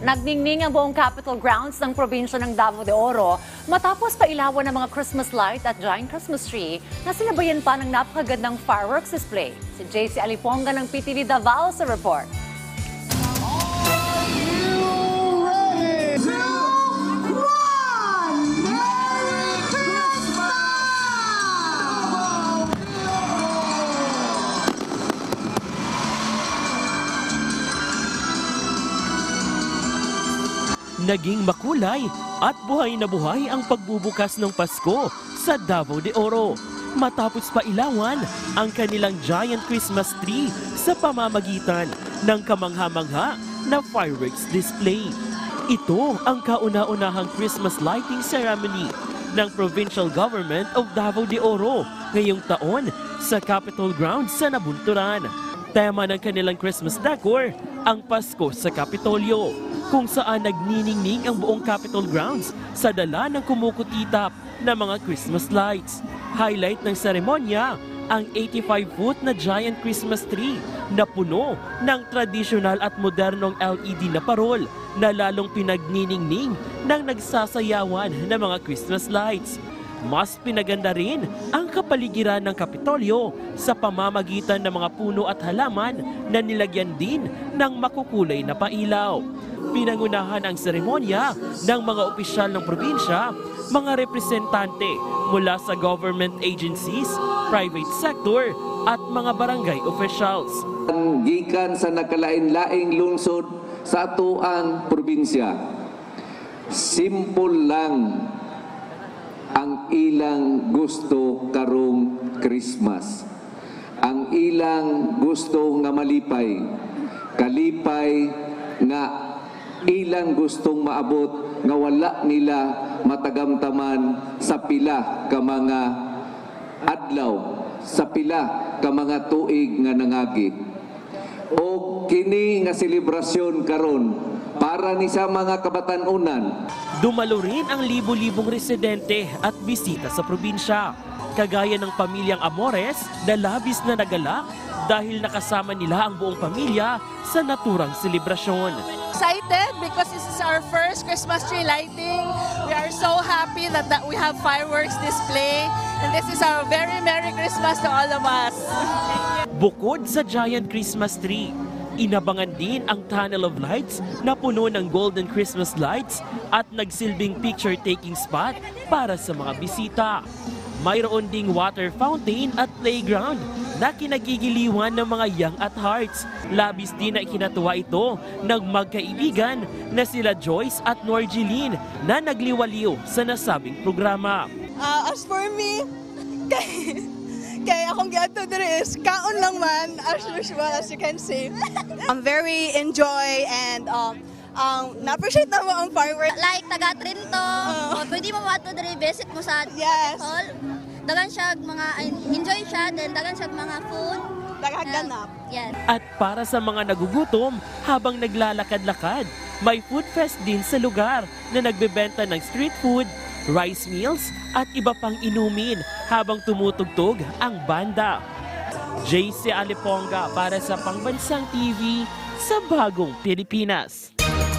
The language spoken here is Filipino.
Nagningning ang buong Capitol grounds ng probinsya ng Davao de Oro matapos pailawan ng mga Christmas light at giant Christmas tree na sinabayan pa ng napakagandang fireworks display. Si JC Aliponga ng PTV Davao sa report. Naging makulay at buhay na buhay ang pagbubukas ng Pasko sa Davao de Oro matapos pailawan ang kanilang giant Christmas tree sa pamamagitan ng kamangha-mangha na fireworks display. Ito ang kauna-unahang Christmas lighting ceremony ng Provincial Government of Davao de Oro ngayong taon sa Capitol Grounds sa Nabunturan. Tema ng kanilang Christmas decor, ang Pasko sa Kapitolyo, kung saan nagniningning ang buong Capitol Grounds sa dala ng kumukutitap na mga Christmas lights. Highlight ng seremonya, ang 85-foot na giant Christmas tree na puno ng tradisyonal at modernong LED na parol na lalong pinagniningning ng nagsasayawan ng mga Christmas lights. Mas pinaganda rin ang kapaligiran ng Kapitolyo sa pamamagitan ng mga puno at halaman na nilagyan din ng makukulay na pailaw. Pinangunahan ang seremonya ng mga opisyal ng probinsya, mga representante mula sa government agencies, private sector at mga barangay officials. Gikan sa nakalain-laing lungsod sa atuang probinsya, simple lang ang ilang gusto karong Christmas. Ang ilang gusto nga malipay, kalipay nga ilang gustong maabot nga wala nila matagamtaman sa pila ka mga adlaw, sa pila ka mga tuig nga nangagi. O kini nga selebrasyon karon para ni sa mga kabatanunan. Dumalo rin ang libo-libong residente at bisita sa probinsya, kagaya ng pamilyang Amores na labis na nagalak dahil nakasama nila ang buong pamilya sa naturang selebrasyon. Excited because this is our first Christmas tree lighting. We are so happy that we have fireworks display, and this is our very Merry Christmas to all of us. Bukod sa giant Christmas tree, inabangan din ang tunnel of lights na puno ng golden Christmas lights at nagsilbing picture-taking spot para sa mga bisita. Mayroon ding water fountain at playground na kinagigiliwan ng mga young at hearts. Labis din na ikinatuwa ito ng magkaibigan na sila Joyce at Norgeline na nagliwaliw sa nasabing programa. As for me, kaya akong giadto diri is kaon lang man, as usual, as you can see. I'm very enjoy and na-appreciate na mo ang fireworks. Like taga Trinto, pwede mo mato diri visit mo sa hall. Dagan siya mga enjoy siya, then dagan siya mga food. Daghaganap. Yes. At para sa mga nagugutom habang naglalakad-lakad, may food fest din sa lugar na nagbebenta ng street food, rice meals at iba pang inumin habang tumutugtog ang banda. JC Aliponga para sa Pangbansang TV sa Bagong Pilipinas.